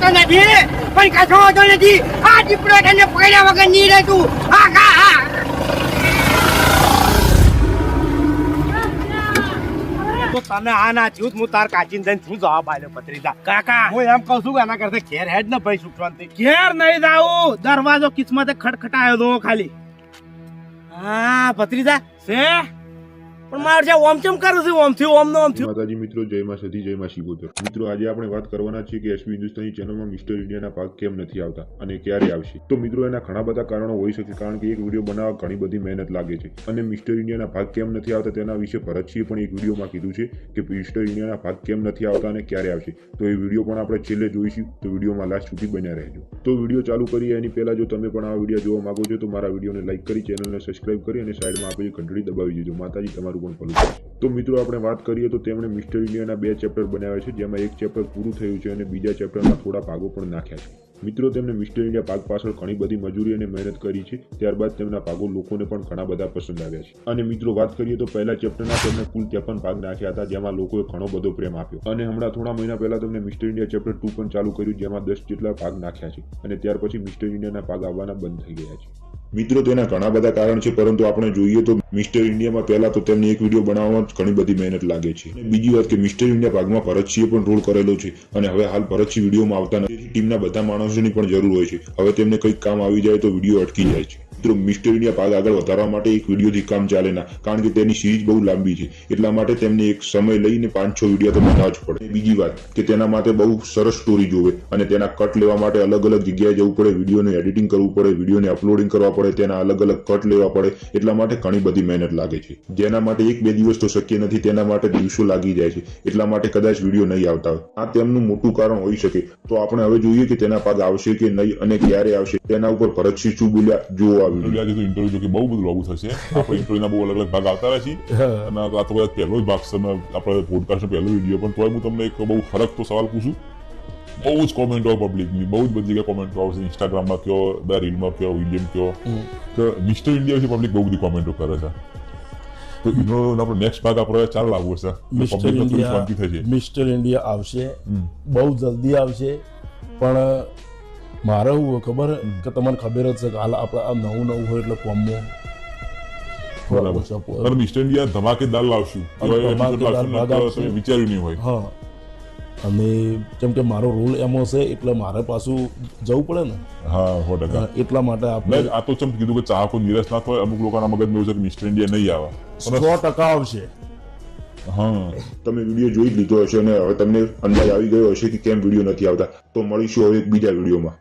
તો નથી પણ કશો વાંધો નથી આ દીપડો તને પકડ્યા વગર નહીં રહેતું હા હા તો તને આ ના થયું હું તાર કાચીને જઈને શું જવાબ આલ્યો ભત્રીજા કાકા હું એમ કહું છું કે એના કરતા ઘેર હેડ ને ભાઈ સુખ શાંતિ ઘેર નહીં જાવું દરવાજો કિસ્મતે ખટખટાયો તો ખાલી હા ભત્રીજા છે પણ મારે જે ઓમ ચમ કરું છું ઓમ થયું ઓમ નો ઓમ થયું માતાજી મિત્રો, જય માં સતી, જય માં શિવોતર. મિત્રો, આજે આપણે વાત કરવાના છીએ કે એસબી હિન્દુસ્તાની ચેનલમાં મિસ્ટર ઇન્ડિયાના ભાગ કેમ નથી આવતા અને ક્યારે આવશે. તો મિત્રો, એના ઘણા બધા કારણો હોઈ શકે, કારણ કે એક વિડીયો બનાવવા ઘણી બધી મહેનત લાગે છે અને મિસ્ટર ઇન્ડિયાના ભાગ કેમ નથી આવતા તેના વિશે ભરતસિંહે પણ એક વિડીયોમાં કીધું છે કે મિસ્ટર ઇન્ડિયાના ભાગ કેમ નથી આવતા અને ક્યારે આવશે. તો એ વિડીયો પણ આપણે છેલ્લે જોઈશું, તો વિડીયોમાં લાસ્ટ સુધી બન્યા રહેજો. તો વિડીયો ચાલુ કરીએ એની પહેલા જો તમે પણ આ વિડીયો જોવા માંગો છો તો મારા વિડીયોને લાઈક કરી, ચેનલને સબસ્ક્રાઇબ કરી અને સાઈડમાં આપેલી ઘંટડી દબાવી દેજો. માતાજી તમારું પણ ભલું કરે. તો મિત્રો, આપણે વાત કરીએ તો તેમણે મિસ્ટર ઇન્ડિયાના 2 ચેપ્ટર બનાવ્યા છે, જેમાં એક ચેપ્ટર પૂરું થયું છે અને બીજા ચેપ્ટરમાં થોડા ભાગો પણ નાખ્યા છે. મિત્રો, તેમણે મિસ્ટર ઇન્ડિયા ભાગ પાછળ ઘણી બધી મજૂરી અને મહેનત કરી છે. ત્યારબાદ તેમના ભાગો લોકોને પણ ઘણા બધા પસંદ આવ્યા છે. અને મિત્રો, વાત કરીએ તો પહેલા ચેપ્ટરના તેમણે કુલ 53 ભાગ નાખ્યા હતા, જેમાં લોકોએ ઘણો બધો પ્રેમ આપ્યો. અને હમણાં થોડા મહિના પહેલા તેમણે મિસ્ટર ઇન્ડિયા ચેપ્ટર 2 પણ ચાલુ કર્યું, જેમાં 10 જેટલા ભાગ નાખ્યા છે. અને ત્યાર પછી મિસ્ટર ઇન્ડિયાના ભાગ આવવાના બંધ થઈ ગયા છે. મિત્રો, તેના ઘણા બધા કારણ છે, પરંતુ આપણે જોઈએ તો મિસ્ટર ઇન્ડિયામાં પહેલા તો તેમને એક વિડીયો બનાવવામાં ઘણી બધી મહેનત લાગે છે. અને બીજી વાત કે મિસ્ટર ઇન્ડિયા ભાગમાં ભરતસિંહે પણ રોલ કરેલો છે અને હવે હાલ ભરતસિંહ વિડીયોમાં આવતા નથી. ટીમના બધા માણસોની પણ જરૂર હોય છે. હવે તેમને કંઈક કામ આવી જાય તો વિડીયો અટકી જાય છે. મિત્રો, મિસ્ટર ઇન્ડિયા ભાગ આગળ વધારવા માટે એક વિડીયોથી કામ ચાલે ના, કારણ કે તેની સિરીઝ બહુ લાંબી છે. એટલા માટે તેમને એક સમય લઈને 5-6 વિડીયો તો બનાવવા જ પડે. બીજી વાત કે તેના માટે બહુ સરસ સ્ટોરી જોવે અને તેના કટ લેવા માટે અલગ અલગ જગ્યાએ જવું પડે, વિડીયોને એડિટિંગ કરવું પડે, વિડીયોને અપલોડિંગ કરવા પડે, તેના અલગ અલગ કટ લેવા પડે. એટલા માટે ઘણી બધી મહેનત લાગે છે, જેના માટે 1-2 દિવસ તો શક્ય નથી, તેના માટે દિવસો લાગી જાય છે. એટલા માટે કદાચ વિડીયો નહીં આવતા હોય. આ તેમનું મોટું કારણ હોઈ શકે. તો આપણે હવે જોઈએ કે તેના ભાગ આવશે કે નહીં અને ક્યારે આવશે. તેના ઉપર ભરતસિંહ શું બોલ્યા જુઓ આ વિડીયો. ઇન્ટરવ્યુ જો કે બહુ બધું લાગુ થશે. આપણે ઇન્ટરવ્યુના બહુ અલગ અલગ ભાગ આવતા રહે છે અને આ તો પહેલો જ ભાગ છે, આપણે પોડકાસ્ટનો પહેલો વિડીયો. પણ તોય હું તમને એક બહુ ફરકતો સવાલ પૂછું. બહુ જ કોમેન્ટો આવે પબ્લિકની, બહુ જ બધી જગ્યાએ કોમેન્ટો આવશે. ઇન્સ્ટાગ્રામમાં કયો, બધા રીલમાં કયો, વિલિયમ કયો કે મિસ્ટર ઇન્ડિયા વિશે પબ્લિક બહુ બધી કોમેન્ટો કરે છે. તો એનો આપણો નેક્સ્ટ ભાગ આપણે ચાલ લાવવો છે. મિસ્ટર ઇન્ડિયા આવશે, બહુ જલ્દી આવશે. પણ મારે એવું ખબર કે તમને ખબર જ છે કે હાલ આપણે આ નવું હોય એટલે કોમમાં બરાબર. મિસ્ટર ઇન્ડિયા ધમાકેદાર લાવશું, વિચાર્યું નહીં હોય. હા, અને જેમ કે મારો રોલ એમાં છે એટલે મારે પાછું જવું પડે ને. હા, 100%. એટલા માટે આપણે આ તો ચમ કીધું કે ચાહકો નિરાશ ના થાય. અમુક લોકોના મગજમાં એવું છે કે મિસ્ટર ઇન્ડિયા નહીં આવે. 100% આવશે. હા, તમે વિડીયો જોઈ લીધો હશે અને હવે તમને અંદાજ આવી ગયો હશે કે કેમ વિડીયો નથી આવતા. તો મળીશું હવે એક બીજા વિડીયોમાં.